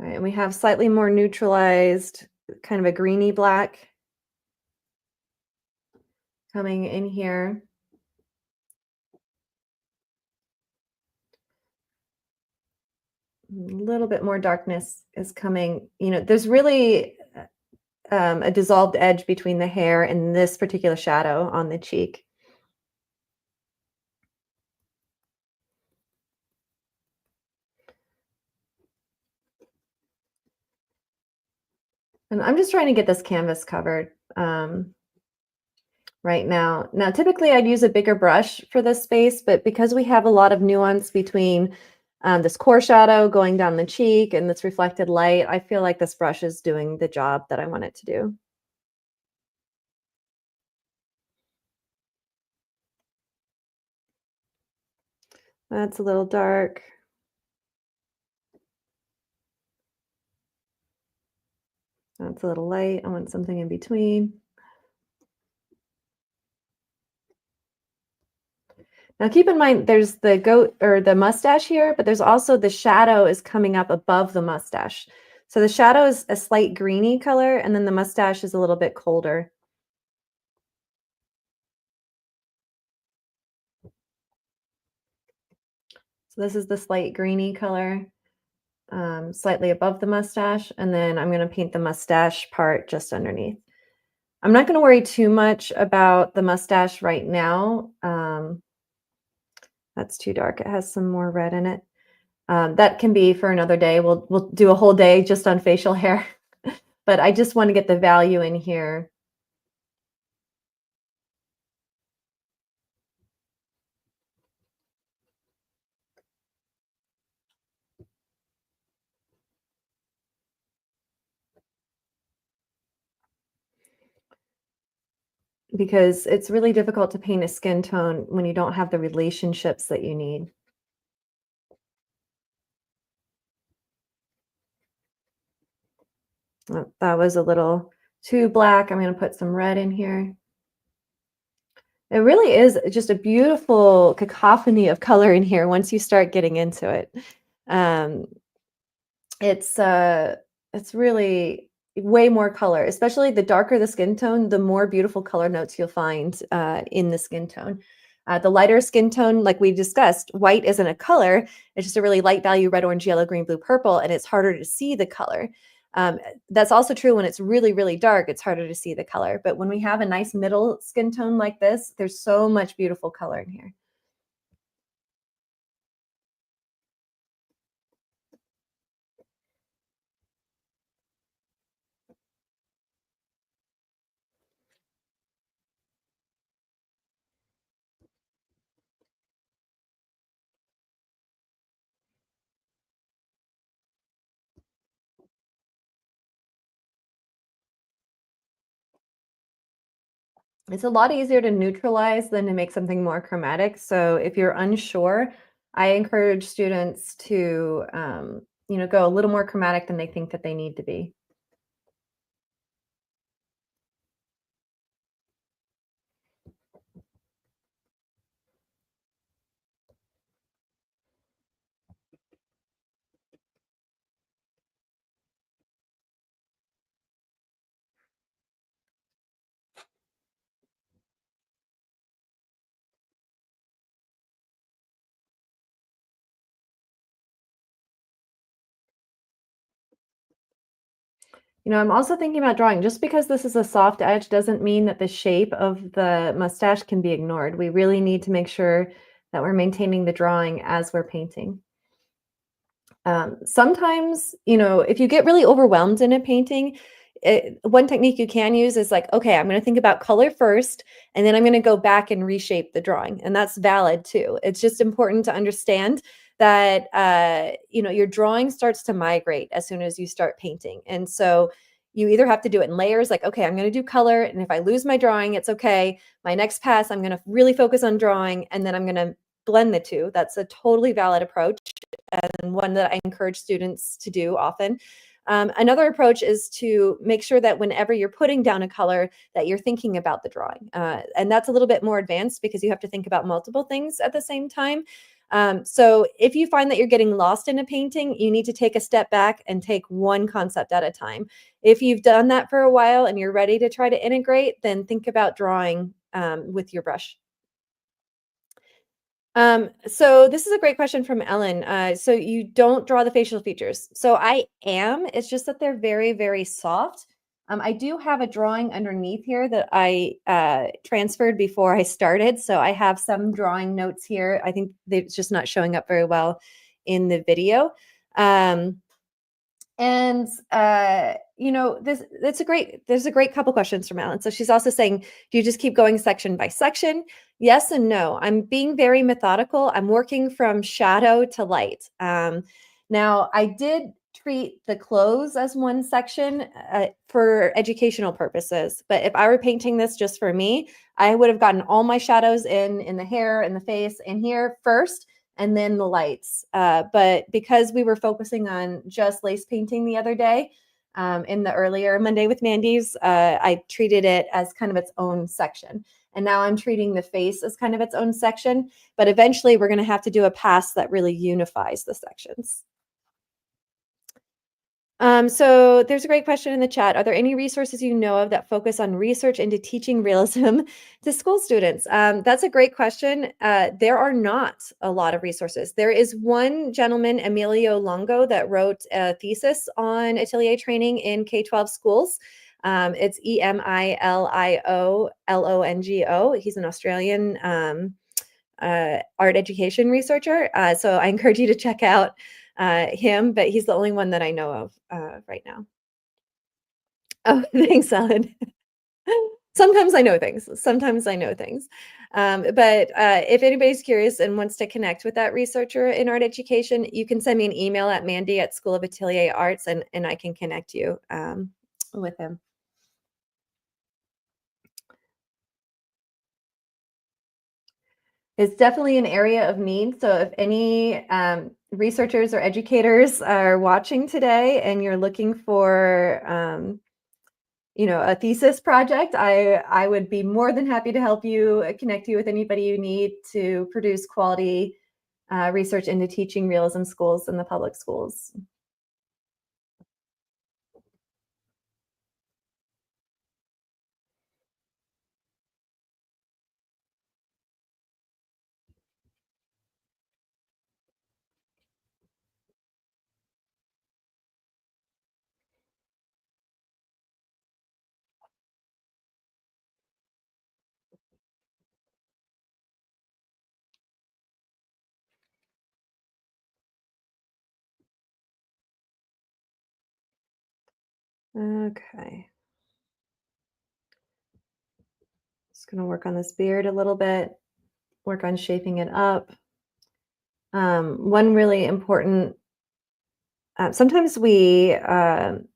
All right, and we have slightly more neutralized, kind of a greeny black coming in here. A little bit more darkness is coming. There's really a dissolved edge between the hair and this particular shadow on the cheek. And I'm just trying to get this canvas covered right now. Now, typically I'd use a bigger brush for this space, but because we have a lot of nuance between this core shadow going down the cheek and this reflected light, I feel like this brush is doing the job that I want it to do. That's a little dark. That's a little light. I want something in between. Now keep in mind there's the goat or the mustache here, but there's also the shadow is coming up above the mustache. So the shadow is a slight greeny color, and then the mustache is a little bit colder. So this is the slight greeny color, slightly above the mustache, and then I'm going to paint the mustache part just underneath. I'm not going to worry too much about the mustache right now. That's too dark. It has some more red in it. That can be for another day. We'll do a whole day just on facial hair, but I just want to get the value in here. Because it's really difficult to paint a skin tone when you don't have the relationships that you need. That was a little too black. I'm going to put some red in here. It really is just a beautiful cacophony of color in here once you start getting into it. Um, it's it's really way more color, especially the darker the skin tone, the more beautiful color notes you'll find in the skin tone. The lighter skin tone, like we discussed, white isn't a color. It's just a really light value, red, orange, yellow, green, blue, purple, and it's harder to see the color. That's also true when it's really, really dark, it's harder to see the color. But when we have a nice middle skin tone like this, there's so much beautiful color in here. It's a lot easier to neutralize than to make something more chromatic. So if you're unsure, I encourage students to, go a little more chromatic than they think that they need to be. I'm also thinking about drawing. Just because this is a soft edge doesn't mean that the shape of the mustache can be ignored. We really need to make sure that we're maintaining the drawing as we're painting. Sometimes, if you get really overwhelmed in a painting, one technique you can use is like, okay, I'm going to think about color first, and then I'm going to go back and reshape the drawing. And that's valid too. It's just important to understand that, your drawing starts to migrate as soon as you start painting. And so you either have to do it in layers, like, okay, I'm going to do color. And if I lose my drawing, it's okay. My next pass, I'm going to really focus on drawing, and then I'm going to blend the two. That's a totally valid approach and one that I encourage students to do often. Another approach is to make sure that whenever you're putting down a color, that you're thinking about the drawing. And that's a little bit more advanced because you have to think about multiple things at the same time. So if you find that you're getting lost in a painting, you need to take a step back and take one concept at a time. If you've done that for a while and you're ready to try to integrate, then think about drawing with your brush. So this is a great question from Ellen. So you don't draw the facial features. So I am, it's just that they're very, very soft. I do have a drawing underneath here that I transferred before I started. So I have some drawing notes here. I think they're just not showing up very well in the video. Um, and this that's a great there's a great couple questions from Ellen. So she's also saying, do you just keep going section by section? Yes and no. I'm being very methodical. I'm working from shadow to light. Now I did treat the clothes as one section for educational purposes, but if I were painting this just for me, I would have gotten all my shadows in the hair and the face and here first, and then the lights. But because we were focusing on just lace painting the other day, in the earlier Monday with Mandy's, I treated it as kind of its own section. And now I'm treating the face as kind of its own section. But eventually we're going to have to do a pass that really unifies the sections. So there's a great question in the chat. Are there any resources you know of that focus on research into teaching realism to school students? That's a great question. There are not a lot of resources. There is one gentleman, Emilio Longo, that wrote a thesis on atelier training in K-12 schools. It's Emilio Longo. He's an Australian art education researcher. So I encourage you to check out him, but he's the only one that I know of right now. Oh, thanks, Ellen. Sometimes I know things. Sometimes I know things. But if anybody's curious and wants to connect with that researcher in art education, you can send me an email at Mandy@School of Atelier Arts, and I can connect you with him. It's definitely an area of need. So if any researchers or educators are watching today and you're looking for a thesis project, I would be more than happy to help you, connect you with anybody you need to produce quality research into teaching realism schools in the public schools. Okay. Just going to work on this beard a little bit, work on shaping it up. One really important, sometimes we have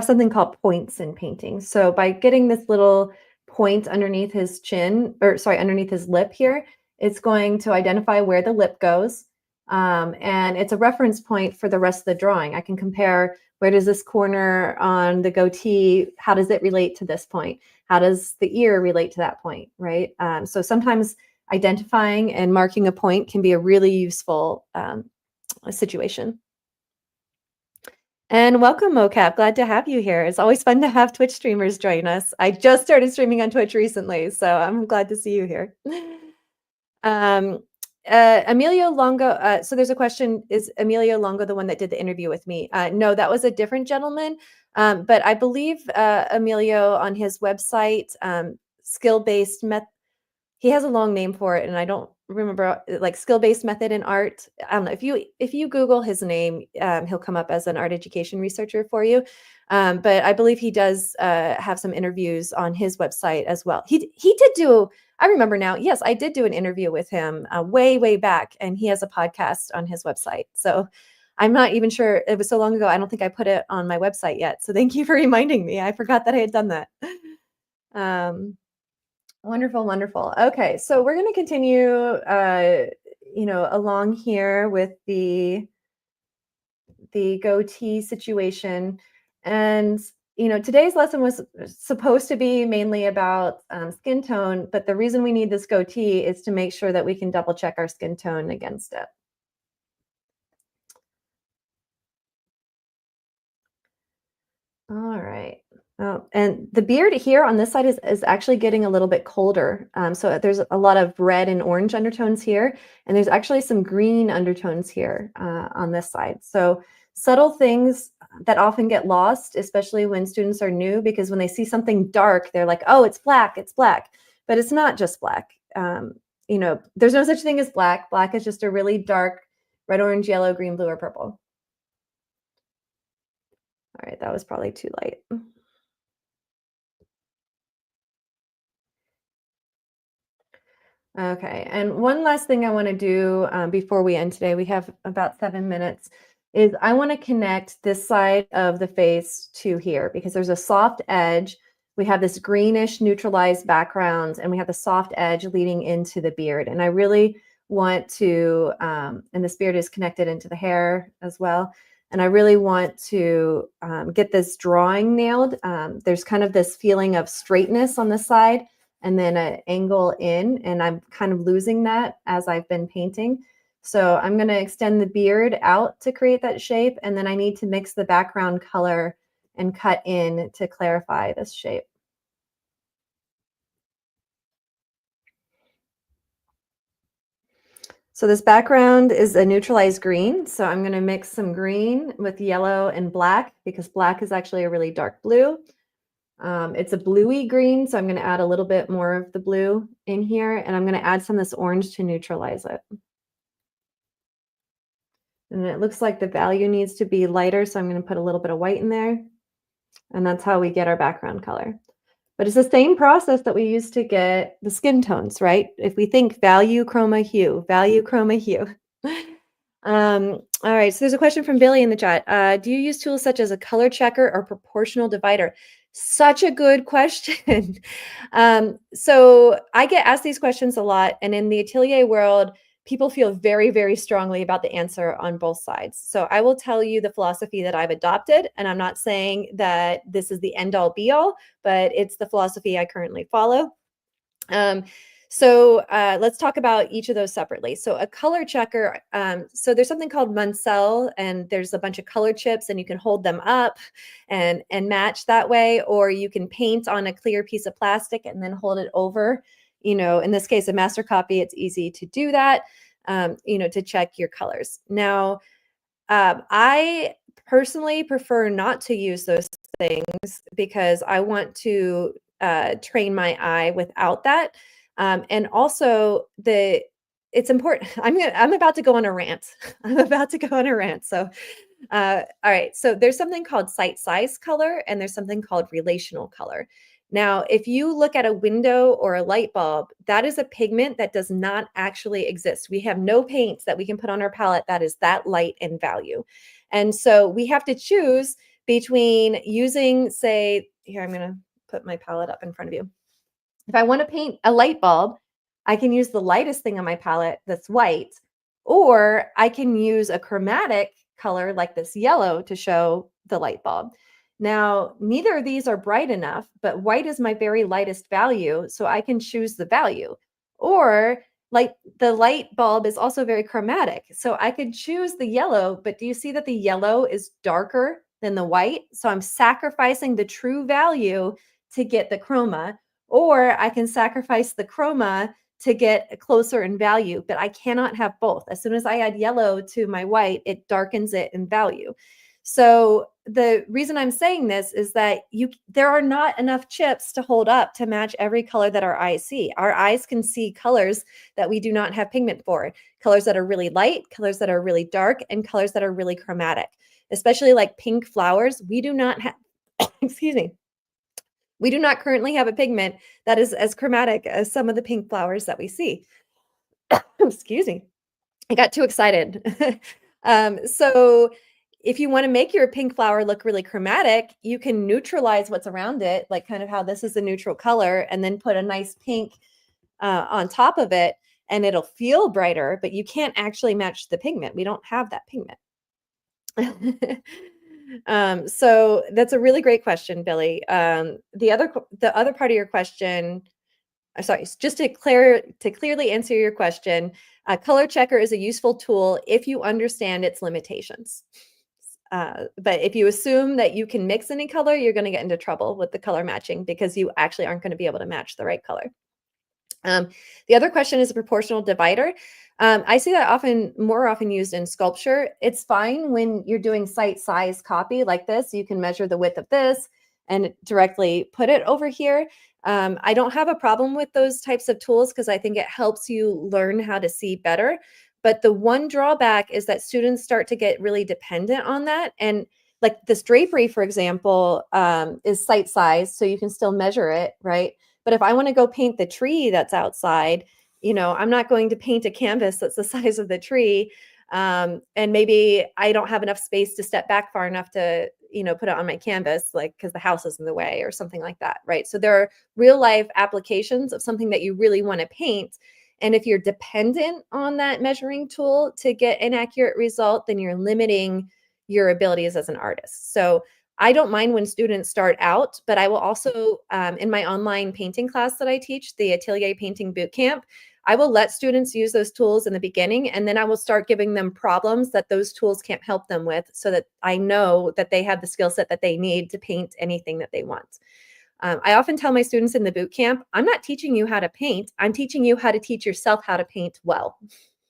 something called points in painting. So by getting this little point underneath his chin, or sorry, underneath his lip here, it's going to identify where the lip goes. And it's a reference point for the rest of the drawing. I can compare, where does this corner on the goatee, how does it relate to this point? How does the ear relate to that point, right? So sometimes identifying and marking a point can be a really useful situation. And welcome, MoCap. Glad to have you here. It's always fun to have Twitch streamers join us. I just started streaming on Twitch recently, so I'm glad to see you here. Emilio Longo. So there's a question: is Emilio Longo the one that did the interview with me? No, that was a different gentleman. But I believe Emilio on his website, skill based method. He has a long name for it, and I don't remember, like, skill-based method in art. I don't know. If you Google his name, he'll come up as an art education researcher for you. But I believe he does have some interviews on his website as well. He did do. I remember now. Yes, I did do an interview with him way back, and he has a podcast on his website. So I'm not even sure. It was so long ago. I don't think I put it on my website yet. So thank you for reminding me. I forgot that I had done that. Um, Wonderful, wonderful. Okay, so we're going to continue, along here with the goatee situation, and today's lesson was supposed to be mainly about skin tone, but the reason we need this goatee is to make sure that we can double check our skin tone against it. All right. Oh, and the beard here on this side is actually getting a little bit colder. So there's a lot of red and orange undertones here, and there's actually some green undertones here on this side. So subtle things that often get lost, especially when students are new, because when they see something dark, they're like, "Oh, it's black, it's black," but it's not just black. There's no such thing as black. Black is just a really dark red, orange, yellow, green, blue, or purple. All right, that was probably too light. Okay, and one last thing I want to do before we end today, we have about 7 minutes, is I want to connect this side of the face to here because there's a soft edge. We have this greenish neutralized background, and we have the soft edge leading into the beard. And I really want to, and this beard is connected into the hair as well. And I really want to get this drawing nailed. There's kind of this feeling of straightness on the side and then an angle in, and I'm kind of losing that as I've been painting. So I'm going to extend the beard out to create that shape, and then I need to mix the background color and cut in to clarify this shape. So this background is a neutralized green, so I'm going to mix some green with yellow and black because black is actually a really dark blue. It's a bluey green, so I'm going to add a little bit more of the blue in here, and I'm going to add some of this orange to neutralize it. And it looks like the value needs to be lighter, so I'm going to put a little bit of white in there, and that's how we get our background color. But it's the same process that we use to get the skin tones, right? If we think value, chroma, hue, value, chroma, hue. All right, so there's a question from Billy in the chat. Do you use tools such as a color checker or proportional divider? Such a good question. So I get asked these questions a lot, and in the atelier world, people feel very strongly about the answer on both sides. So I will tell you the philosophy that I've adopted, and I'm not saying that this is the end all be all, but it's the philosophy I currently follow. Let's talk about each of those separately. So a color checker, so there's something called Munsell, and there's a bunch of color chips, and you can hold them up and match that way, or you can paint on a clear piece of plastic and then hold it over. In this case, a master copy, it's easy to do that, to check your colors. Now, I personally prefer not to use those things because I want to train my eye without that. And also it's important. I'm about to go on a rant. I'm about to go on a rant. So, all right. So there's something called sight size color, and there's something called relational color. Now, if you look at a window or a light bulb, that is a pigment that does not actually exist. We have no paints that we can put on our palette that is that light in value. And so we have to choose between using, say, here, I'm going to put my palette up in front of you. If I want to paint a light bulb, I can use the lightest thing on my palette that's white, or I can use a chromatic color like this yellow to show the light bulb. Now, neither of these are bright enough, but white is my very lightest value, so I can choose the value. Or like the light bulb is also very chromatic, so I could choose the yellow, but do you see that the yellow is darker than the white? So I'm sacrificing the true value to get the chroma, or I can sacrifice the chroma to get closer in value, but I cannot have both. As soon as I add yellow to my white, it darkens it in value. So the reason I'm saying this is that there are not enough chips to hold up to match every color that our eyes see. Our eyes can see colors that we do not have pigment for, colors that are really light, colors that are really dark, and colors that are really chromatic. Especially like pink flowers, we do not have excuse me. We do not currently have a pigment that is as chromatic as some of the pink flowers that we see. Excuse me. I got too excited. So if you want to make your pink flower look really chromatic, you can neutralize what's around it, like kind of how this is a neutral color, and then put a nice pink on top of it, and it'll feel brighter, but you can't actually match the pigment. We don't have that pigment. So that's a really great question, Billy. The other part of your question, sorry, just to clearly answer your question, Color Checker is a useful tool if you understand its limitations. But if you assume that you can mix any color, you're going to get into trouble with the color matching because you actually aren't going to be able to match the right color. The other question is a proportional divider. I see that more often used in sculpture. It's fine when you're doing site size copy like this. You can measure the width of this and directly put it over here. I don't have a problem with those types of tools because I think it helps you learn how to see better. But the one drawback is that students start to get really dependent on that. And like this drapery, for example, is site size, so you can still measure it, right? But if I want to go paint the tree that's outside, I'm not going to paint a canvas that's the size of the tree. And maybe I don't have enough space to step back far enough to, put it on my canvas, like because the house is in the way or something like that, right? So there are real life applications of something that you really want to paint. And if you're dependent on that measuring tool to get an accurate result, then you're limiting your abilities as an artist. So I don't mind when students start out, but I will also, in my online painting class that I teach, the Atelier Painting Bootcamp, I will let students use those tools in the beginning, and then I will start giving them problems that those tools can't help them with so that I know that they have the skill set that they need to paint anything that they want. I often tell my students in the boot camp, I'm not teaching you how to paint. I'm teaching you how to teach yourself how to paint well,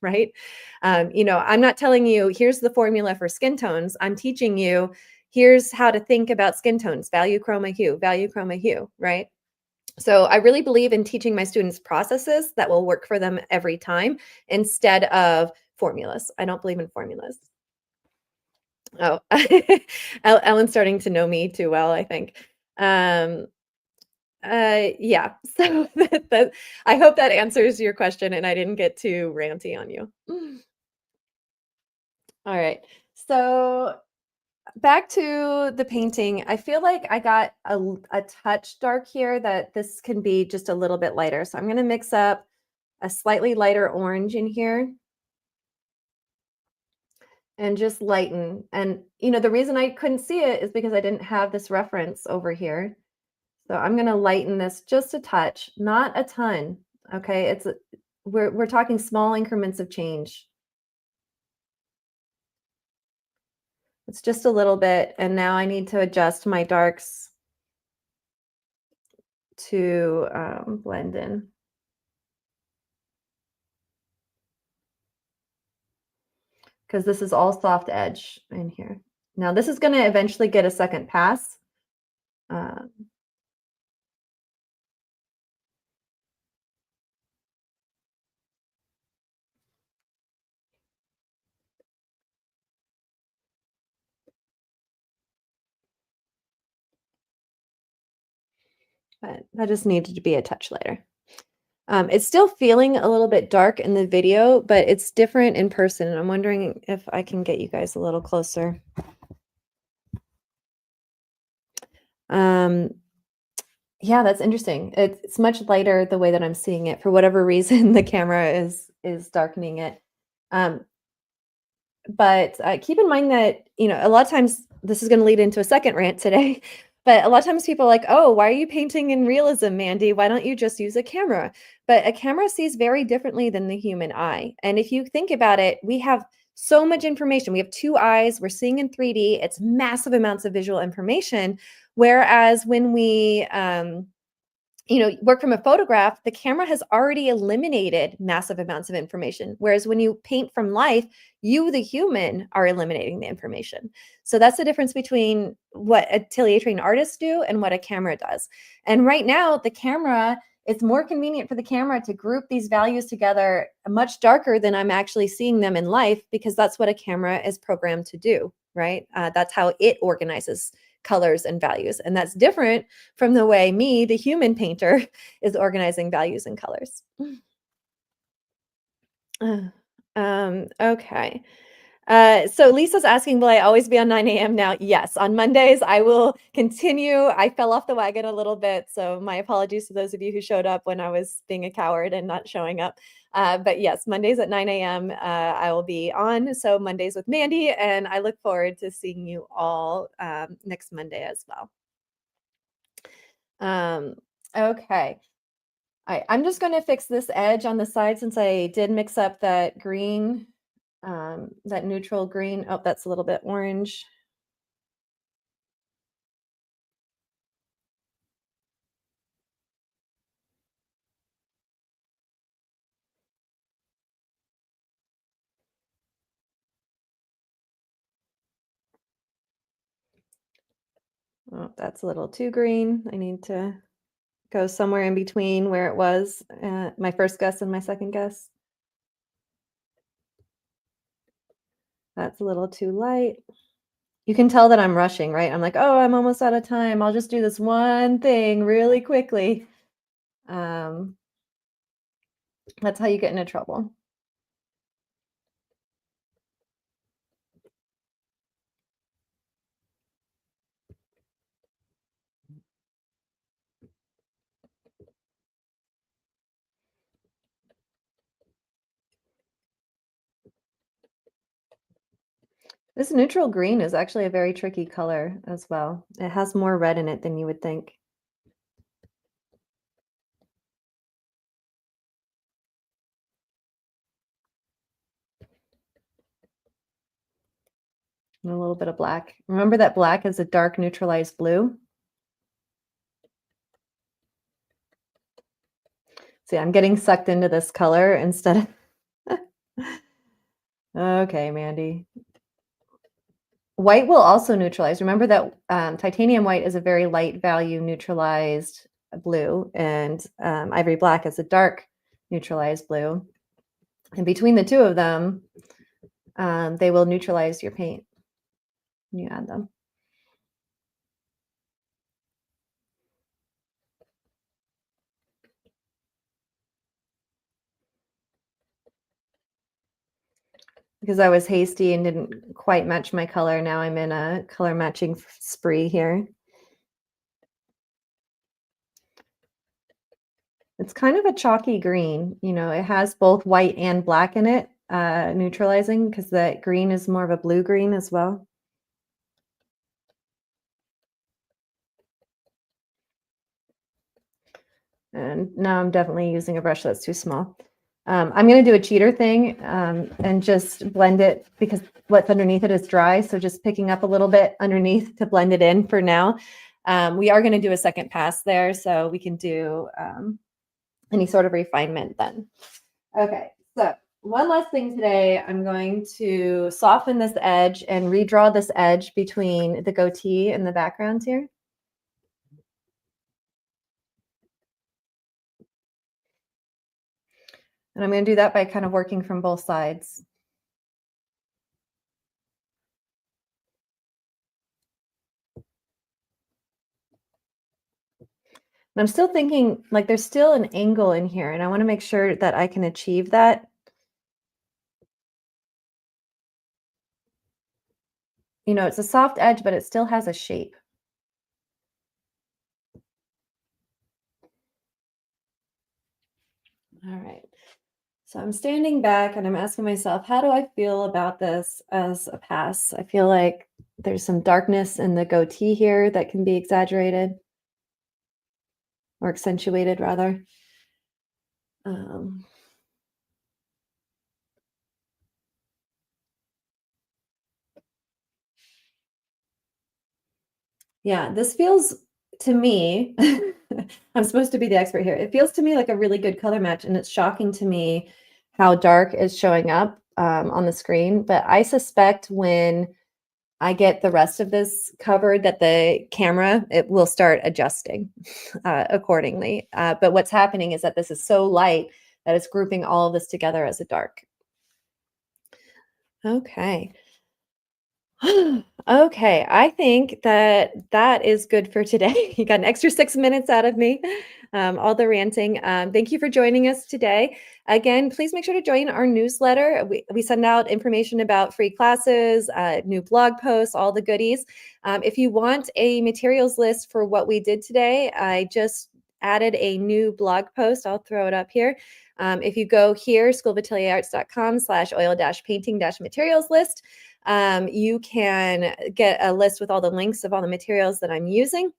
right? I'm not telling you, here's the formula for skin tones. I'm teaching you, here's how to think about skin tones, value, chroma, hue, right? So I really believe in teaching my students processes that will work for them every time instead of formulas. I don't believe in formulas. Oh, Ellen's starting to know me too well, I think. Yeah. So I hope that answers your question and I didn't get too ranty on you. All right. So back to the painting. I feel like I got a touch dark here that this can be just a little bit lighter. So I'm going to mix up a slightly lighter orange in here and just lighten. And, the reason I couldn't see it is because I didn't have this reference over here. So I'm going to lighten this just a touch, not a ton. Okay. We're talking small increments of change. It's just a little bit. And now I need to adjust my darks to blend in. Because this is all soft edge in here. Now this is going to eventually get a second pass. But that just needed to be a touch lighter. It's still feeling a little bit dark in the video, but it's different in person. And I'm wondering if I can get you guys a little closer. Yeah, that's interesting. It's much lighter the way that I'm seeing it. For whatever reason, the camera is darkening it. But keep in mind that, a lot of times this is going to lead into a second rant today. But a lot of times people are like, oh, why are you painting in realism, Mandy? Why don't you just use a camera? But a camera sees very differently than the human eye. And if you think about it, we have so much information. We have two eyes. We're seeing in 3D. It's massive amounts of visual information. Whereas when we, work from a photograph, the camera has already eliminated massive amounts of information. Whereas when you paint from life, you, the human, are eliminating the information. So that's the difference between what atelier trained artists do and what a camera does. And right now, the camera, it's more convenient for the camera to group these values together much darker than I'm actually seeing them in life, because that's what a camera is programmed to do, right? That's how it organizes colors and values. And that's different from the way me, the human painter, is organizing values and colors. Okay. So Lisa's asking, will I always be on 9 a.m. now? Yes, on Mondays, I will continue. I fell off the wagon a little bit, so my apologies to those of you who showed up when I was being a coward and not showing up. But yes, Mondays at 9 a.m. I will be on. So Mondays with Mandy, and I look forward to seeing you all next Monday as well. Okay. I'm just going to fix this edge on the side since I did mix up that green, that neutral green. Oh, that's a little bit orange. Oh, that's a little too green. I need to go somewhere in between where it was my first guess and my second guess. That's a little too light. You can tell that I'm rushing, right? I'm like, oh, I'm almost out of time. I'll just do this one thing really quickly. That's how you get into trouble. This neutral green is actually a very tricky color as well. It has more red in it than you would think. And a little bit of black. Remember that black is a dark neutralized blue? See, I'm getting sucked into this color instead of... Okay, Mandy. White will also neutralize. Remember that titanium white is a very light value neutralized blue, and ivory black is a dark neutralized blue. And between the two of them, they will neutralize your paint when you add them. Because I was hasty and didn't quite match my color. Now I'm in a color matching spree here. It's kind of a chalky green. It has both white and black in it, neutralizing, because that green is more of a blue green as well. And now I'm definitely using a brush that's too small. I'm going to do a cheater thing and just blend it, because what's underneath it is dry. So just picking up a little bit underneath to blend it in for now. We are going to do a second pass there, so we can do any sort of refinement then. Okay, so one last thing today. I'm going to soften this edge and redraw this edge between the goatee and the background here. And I'm going to do that by kind of working from both sides. And I'm still thinking, like, there's still an angle in here, and I want to make sure that I can achieve that. It's a soft edge, but it still has a shape. All right. So I'm standing back and I'm asking myself, how do I feel about this as a pass? I feel like there's some darkness in the goatee here that can be exaggerated or accentuated, rather. Yeah, this feels to me, I'm supposed to be the expert here. It feels to me like a really good color match, and it's shocking to me how dark is showing up on the screen. But I suspect when I get the rest of this covered that the camera, it will start adjusting accordingly. But what's happening is that this is so light that it's grouping all of this together as a dark. Okay. Okay, I think that that is good for today. You got an extra 6 minutes out of me, all the ranting. Thank you for joining us today. Again, please make sure to join our newsletter. We send out information about free classes, new blog posts, all the goodies. If you want a materials list for what we did today, I just added a new blog post. I'll throw it up here. If you go here, schoolofatelierarts.com/oil-painting-materials list, you can get a list with all the links of all the materials that I'm using.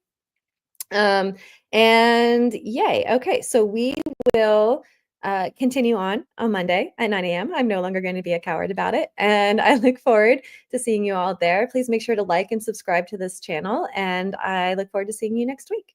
And yay. Okay, so we will continue on Monday at 9 a.m. I'm no longer going to be a coward about it. And I look forward to seeing you all there. Please make sure to like and subscribe to this channel. And I look forward to seeing you next week.